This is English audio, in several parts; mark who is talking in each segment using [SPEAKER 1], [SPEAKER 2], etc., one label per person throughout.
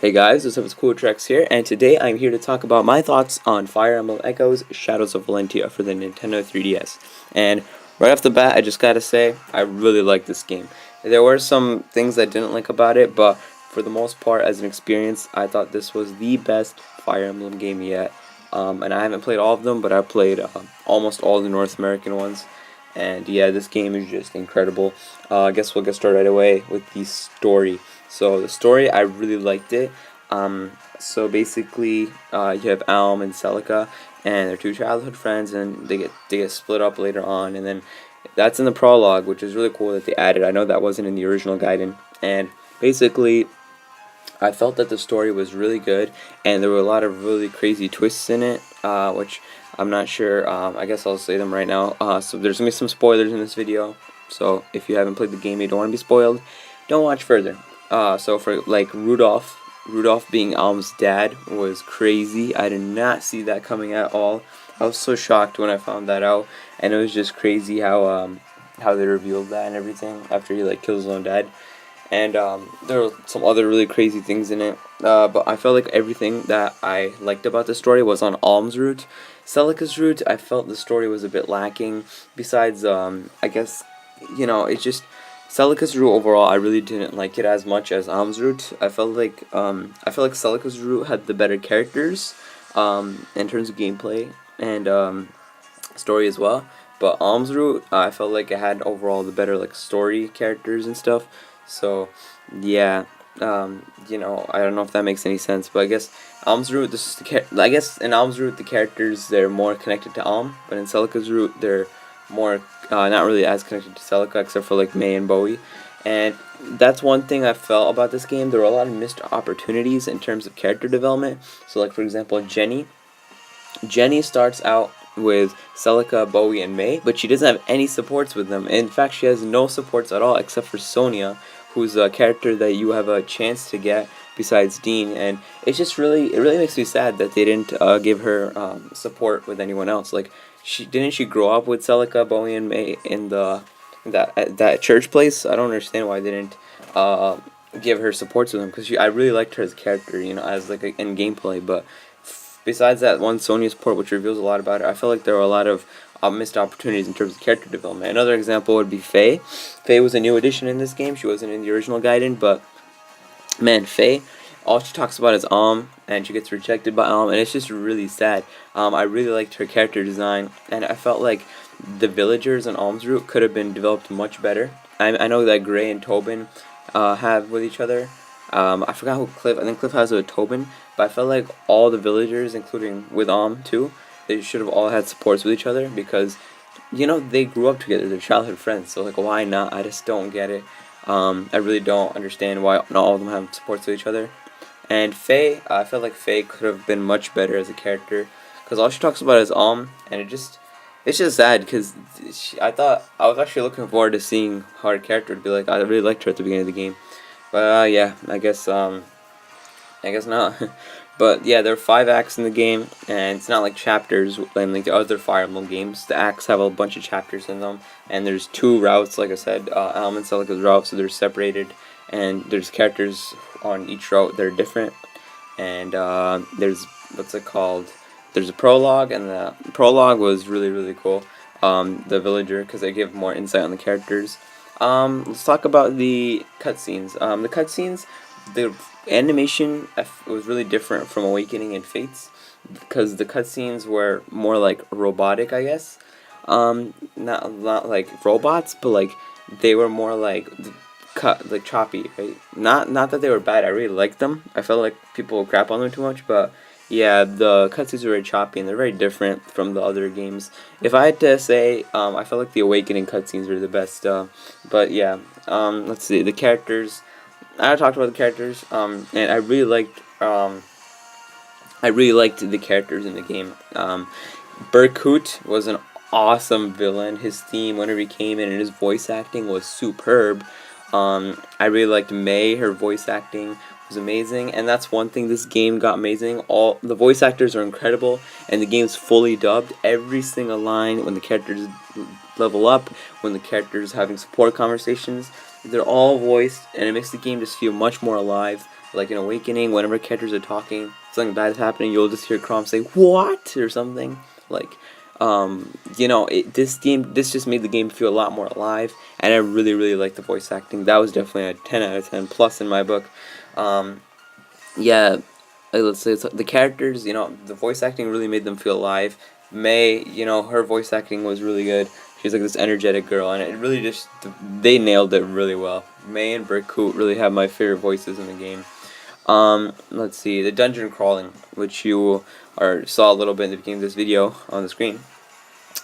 [SPEAKER 1] Hey guys, what's up? It's Kooltrex here, and today I'm here to talk about my thoughts on Fire Emblem Echoes Shadows of Valentia for the Nintendo 3DS. And right off the bat, I just gotta say, I really like this game. There were some things I didn't like about it, but for the most part, as an experience, I thought this was the best Fire Emblem game yet. And I haven't played all of them, but I played almost all the North American ones. And yeah, this game is just incredible. I guess we'll get started right away with the story. So the story, I really liked it. So basically, you have Alm and Celica, and they're two childhood friends, and they get split up later on, and then that's in the prologue, which is really cool that they added. I know that wasn't in the original guidance, and basically, I felt that the story was really good, and there were a lot of really crazy twists in it, which I'm not sure. I guess I'll say them right now. So there's gonna be some spoilers in this video. So if you haven't played the game, you don't want to be spoiled, don't watch further. So for like Rudolph being Alm's dad was crazy. I did not see that coming at all. I was so shocked when I found that out, and it was just crazy how they revealed that and everything after he like kills his own dad. And there were some other really crazy things in it, but I felt like everything that I liked about the story was on Alm's route. Celica's route, I felt the story was a bit lacking. Besides, I guess, it's just Celica's route overall. I really didn't like it as much as Alm's route. I felt like Celica's route had the better characters, in terms of gameplay and story as well. But Alm's route, I felt like it had overall the better like story characters and stuff. So, yeah, I don't know if that makes any sense, but I guess Alm's route, this is I guess in Alm's route the characters they're more connected to Alm, but in Celica's route they're more not really as connected to Celica except for like May and Bowie, and that's one thing I felt about this game. There were a lot of missed opportunities in terms of character development. So, like for example, Jenny starts out with Celica, Bowie, and May, but she doesn't have any supports with them. In fact, she has no supports at all except for Sonia, who's a character that you have a chance to get besides Dean, and it really makes me sad that they didn't give her support with anyone else. Like, she grow up with Celica, Bowie, and May in that church place? I don't understand why they didn't give her supports with them, because I really liked her as a character, as like in gameplay, but besides that one Sonya support, which reveals a lot about her, I feel like there were a lot of missed opportunities in terms of character development. Another example would be Faye. Faye was a new addition in this game. She wasn't in the original guidance, but man, Faye, all she talks about is and she gets rejected by and it's just really sad. I really liked her character design, and I felt like the villagers in Alm's route could have been developed much better. I know that Gray and Tobin have with each other. I forgot who Cliff. I think Cliff has a Tobin, but I felt like all the villagers, including with too, they should have all had supports with each other, because they grew up together. They're childhood friends. So like, why not? I just don't get it. I really don't understand why not all of them have supports with each other. And Faye, I felt like Faye could have been much better as a character, because all she talks about is and it's just sad, because I was actually looking forward to seeing how her character would be like. I really liked her at the beginning of the game. But yeah, I guess not. But yeah, there are 5 acts in the game, and it's not like chapters like the other Fire Emblem games. The acts have a bunch of chapters in them, and there's 2 routes, like I said, Alm and Celica's route, so they're separated, and there's characters on each route that are different, and there's, what's it called? There's a prologue, and the prologue was really, really cool. The villager, because they give more insight on the characters. Let's talk about the cutscenes. The cutscenes, the animation was really different from Awakening and Fates, because the cutscenes were more like robotic, I guess. Not like robots, but like they were more like like choppy, right? Not that they were bad. I really liked them. I felt like people would crap on them too much, but yeah, the cutscenes are very choppy, and they're very different from the other games. If I had to say, I felt like the Awakening cutscenes were the best. But yeah, let's see, the characters. I talked about the characters, and I really liked the characters in the game. Berkut was an awesome villain. His theme, whenever he came in, and his voice acting was superb. I really liked May. Her voice acting was amazing, and that's one thing this game got amazing. All the voice actors are incredible, and the game's fully dubbed. Every single line when the characters level up, when the character is having support conversations. They're all voiced, and it makes the game just feel much more alive. Like in Awakening, whenever characters are talking, something bad is happening, you'll just hear Crom say "what" or something. Like, this just made the game feel a lot more alive, and I really, really liked the voice acting. That was definitely a 10 out of 10 plus in my book. Yeah, let's say the characters, the voice acting really made them feel alive. May, her voice acting was really good. She's like this energetic girl, and it really just, they nailed it really well. May and Berkut really have my favorite voices in the game. Let's see, the dungeon crawling, which you saw a little bit in the beginning of this video on the screen.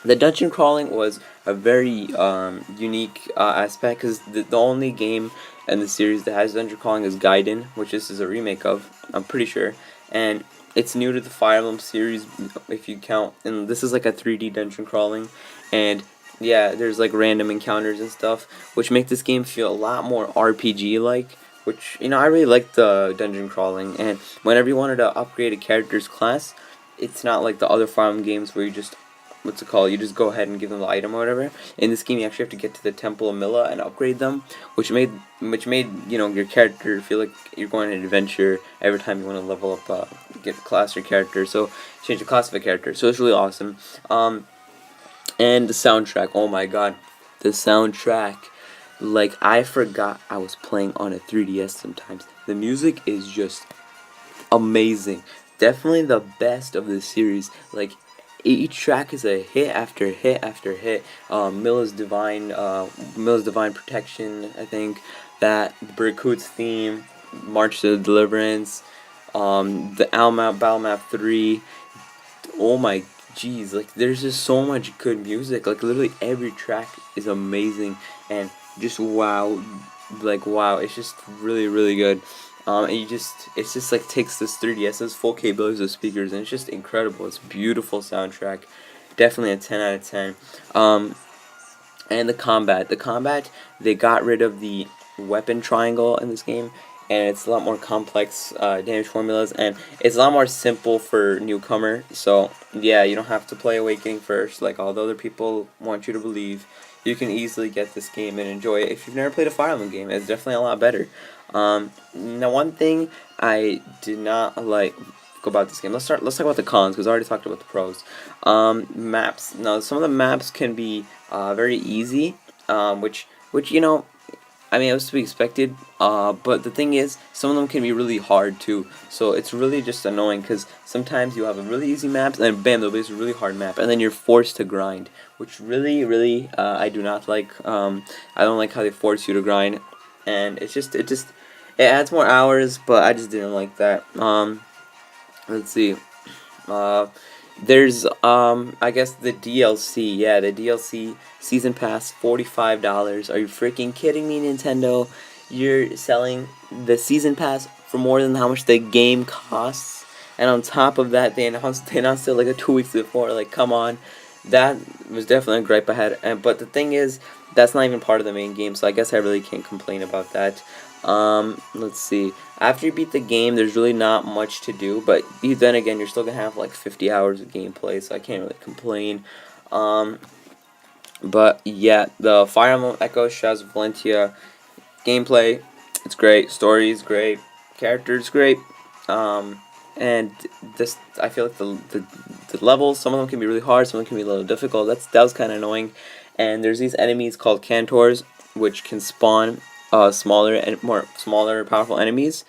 [SPEAKER 1] The dungeon crawling was a very unique aspect, because the only game in the series that has dungeon crawling is Gaiden, which this is a remake of, I'm pretty sure, and it's new to the Fire Emblem series if you count, and this is like a 3D dungeon crawling, and yeah, there's like random encounters and stuff, which make this game feel a lot more RPG-like, which, I really like the dungeon crawling, and whenever you wanted to upgrade a character's class, it's not like the other Fire Emblem games where you just, you just go ahead and give them the item or whatever. In this game, you actually have to get to the Temple of Milla and upgrade them, which made your character feel like you're going on an adventure every time you want to level up, get a class or character. So change the class of a character. So it's really awesome. And the soundtrack. Oh my god, the soundtrack. Like, I forgot I was playing on a 3DS sometimes. The music is just amazing. Definitely the best of the series. Like, each track is a hit after hit after hit. Milla's Divine Protection, I think. That, Berkut's theme, March to the Deliverance, the Battle Map 3. Oh my jeez, like, there's just so much good music. Like, literally every track is amazing, and just wow, it's just really, really good. And it's just like takes this 3DS's full capabilities of speakers, and it's just incredible. It's a beautiful soundtrack, definitely a 10 out of 10. And the combat, they got rid of the weapon triangle in this game, and it's a lot more complex damage formulas, and it's a lot more simple for newcomer. So yeah, you don't have to play Awakening first, like all the other people want you to believe. You can easily get this game and enjoy it. If you've never played a Fire Emblem game, it's definitely a lot better. Now, one thing I did not like about this game. Let's talk about the cons, because I already talked about the pros. Maps. Now, some of the maps can be very easy, which I mean, it was to be expected. But the thing is, some of them can be really hard too. So it's really just annoying, because sometimes you have a really easy map, and then bam, there'll be this really hard map, and then you're forced to grind, which really I do not like. I don't like how they force you to grind, and it adds more hours, but I just didn't like that. Let's see. There's I guess the DLC. Yeah, the DLC season pass, $45. Are you freaking kidding me, Nintendo? You're selling the season pass for more than how much the game costs, and on top of that, they announced it like 2 weeks before. Like, come on. That was definitely a gripe I had. But the thing is, that's not even part of the main game, so I guess I really can't complain about that. Let's see. After you beat the game, there's really not much to do, but then again, you're still gonna have like 50 hours of gameplay, so I can't really complain. But yeah, the Fire Emblem Echoes, Shadows of Valentia gameplay, it's great. Story is great. Characters great. And this, I feel like the levels, some of them can be really hard, some of them can be a little difficult. That was kind of annoying. And there's these enemies called Cantors, which can spawn smaller, powerful enemies.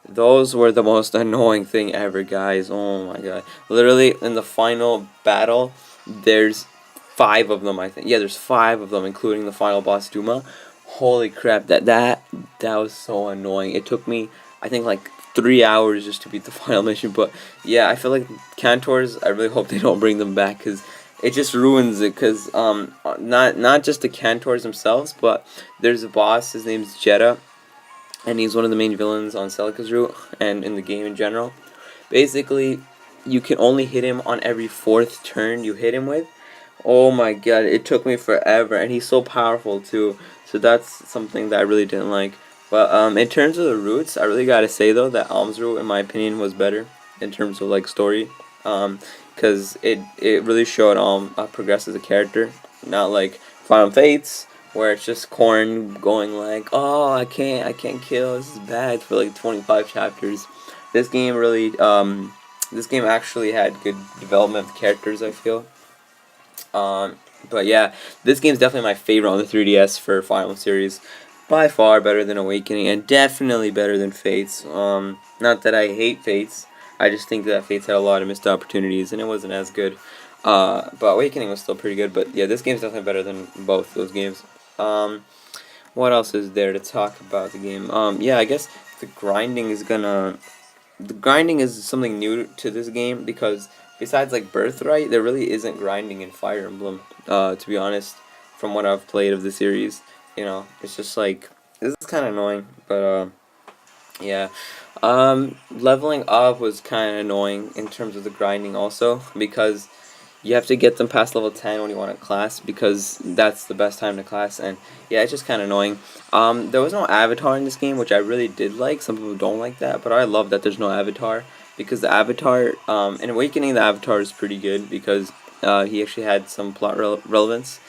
[SPEAKER 1] Those were the most annoying thing ever, guys. Oh my god! Literally, in the final battle, there's 5 of them. I think, yeah, there's 5 of them, including the final boss Duma. Holy crap! That was so annoying. It took me, I think, like 3 hours just to beat the final mission. But yeah, I feel like Cantors, I really hope they don't bring them back, because it just ruins it. Because not just the Cantors themselves, but there's a boss, his name's Jeddah, and he's one of the main villains on Celica's route and in the game in general. Basically, you can only hit him on every 4th turn you hit him with. Oh my god, it took me forever, and he's so powerful too. So that's something that I really didn't like. But in terms of the routes, I really gotta say though that Alm's route, in my opinion, was better in terms of like story, because it really showed Alm progress as a character, not like Final Fates, where it's just Corn going like, "Oh, I can't kill. This is bad," for like 25 chapters. This game really, this game actually had good development of characters, I feel. But yeah, this game's definitely my favorite on the 3DS for Fire Emblem series. By far better than Awakening, and definitely better than Fates. Not that I hate Fates, I just think that Fates had a lot of missed opportunities, and it wasn't as good. But Awakening was still pretty good, but yeah, this game's definitely better than both those games. What else is there to talk about the game? Yeah, I guess the grinding is gonna... The grinding is something new to this game, because besides like Birthright, there really isn't grinding in Fire Emblem, to be honest, from what I've played of the series. You know, it's just like, this is kind of annoying, but yeah. Leveling up was kind of annoying in terms of the grinding also, because you have to get them past level 10 when you want to class, because that's the best time to class, and yeah, it's just kind of annoying. There was no avatar in this game, which I really did like. Some people don't like that, but I love that there's no avatar, because the avatar, in Awakening, the avatar is pretty good, because he actually had some plot relevance.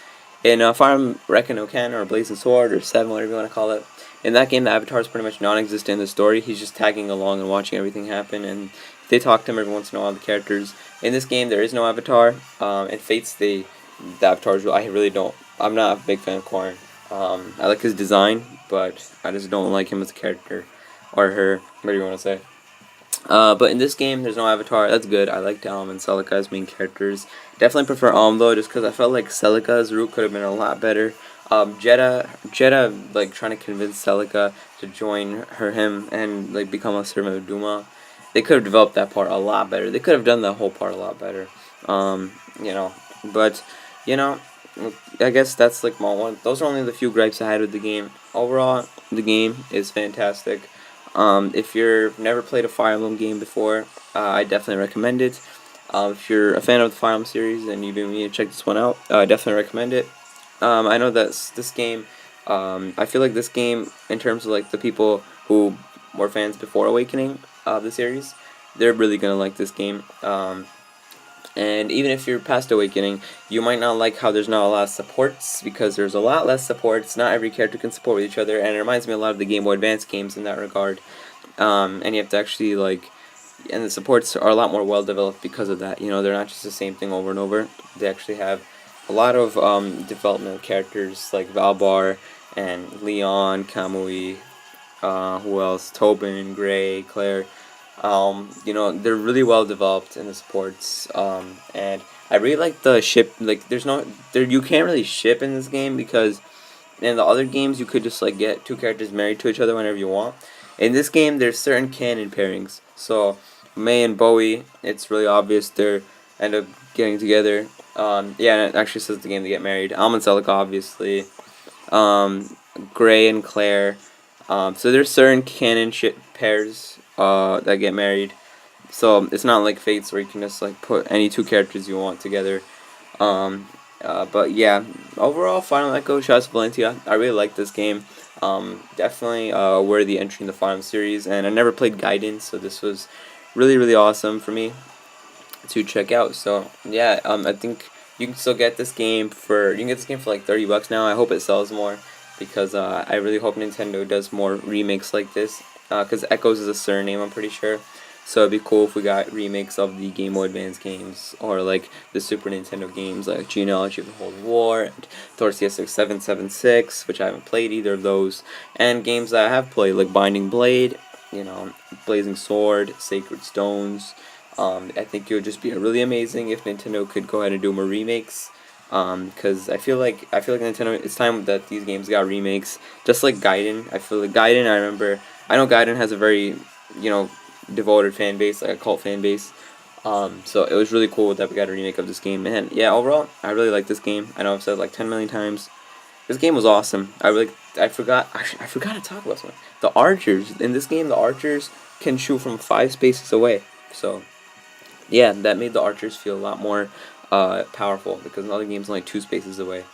[SPEAKER 1] In Fire Emblem Echoes, or Blazing Sword, or 7, whatever you want to call it, in that game, the avatar is pretty much non-existent in the story. He's just tagging along and watching everything happen, and they talk to him every once in a while, the characters. In this game, there is no avatar. In Fates, the avatars, I really don't... I'm not a big fan of Corrin. I like his design, but I just don't like him as a character. Or her, whatever you want to say. But in this game, there's no avatar. That's good. I liked Alm and Celica as main characters. Definitely prefer Alm, though, just because I felt like Celica's route could have been a lot better. Jetta, like, trying to convince Celica to join him, and, like, become a servant of Duma. They could have developed that part a lot better. They could have done that whole part a lot better. You know, but, you know, I guess that's, like, my one. Those are only the few gripes I had with the game. Overall, the game is fantastic. If you've never played a Fire Emblem game before, I definitely recommend it. If you're a fan of the Fire Emblem series and you need to check this one out, I definitely recommend it. I know that this game, I feel like this game, in terms of like the people who were fans before Awakening of the series, they're really gonna like this game. And even if you're past Awakening, you might not like how there's not a lot of supports, because there's a lot less supports. Not every character can support with each other, and it reminds me a lot of the Game Boy Advance games in that regard. And you have to actually, like, and the supports are a lot more well developed because of that. You know, they're not just the same thing over and over. They actually have a lot of development of characters like Valbar and Leon, Kamui, who else? Tobin, Gray, Claire. You know, they're really well developed in the sports, and I really like the ship. Like, you can't really ship in this game, because in the other games you could just like get two characters married to each other whenever you want. In this game, there's certain canon pairings. So May and Bowie, it's really obvious they end up getting together. Yeah, and it actually says the game they get married. Alm and Celica, obviously. Gray and Claire. So there's certain canon pairs that get married. So it's not like Fates where you can just like put any two characters you want together. But yeah, overall, Fire Emblem Echoes, Shadows of Valentia, I really like this game. Definitely worthy entry in the Fire Emblem series, and I never played Gaiden, so this was really, really awesome for me to check out. So yeah, I think you can still get this game for like $30 now. I hope it sells more, because I really hope Nintendo does more remakes like this, because Echoes is a surname, I'm pretty sure. So it'd be cool if we got remakes of the Game Boy Advance games, or like the Super Nintendo games like Genealogy of the Holy War and Thor CS 776, which I haven't played either of those, and games that I have played like Binding Blade, you know, Blazing Sword, Sacred Stones. I think it would just be really amazing if Nintendo could go ahead and do more remakes. Because I feel like Nintendo, it's time that these games got remakes. Just like Gaiden, I feel like Gaiden. I know Gaiden has a very, you know, devoted fan base, like a cult fan base. So it was really cool that we got a remake of this game. And yeah, overall, I really like this game. I know I've said it like 10 million times. This game was awesome. I forgot to talk about something. The archers in this game, the archers can shoot from 5 spaces away. So yeah, that made the archers feel a lot more powerful, because in other games only 2 spaces away.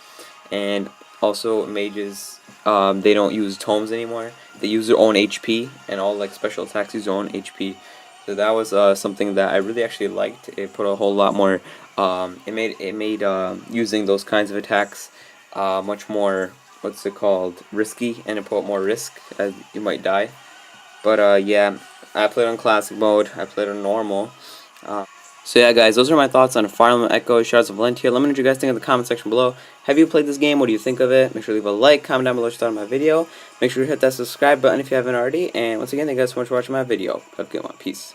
[SPEAKER 1] And also mages, they don't use tomes anymore. They use their own HP, and all like special attacks use their own HP. So that was something that I really actually liked. It put a whole lot more. It made using those kinds of attacks much more, what's it called, risky, and it put more risk as you might die. But yeah, I played on classic mode. I played on normal. So yeah, guys, those are my thoughts on Fire Emblem Echoes, Shadows of Valentia. Let me know what you guys think in the comment section below. Have you played this game? What do you think of it? Make sure to leave a like, comment down below what you thought of my video. Make sure to hit that subscribe button if you haven't already. And once again, thank you guys so much for watching my video. Have a good one. Peace.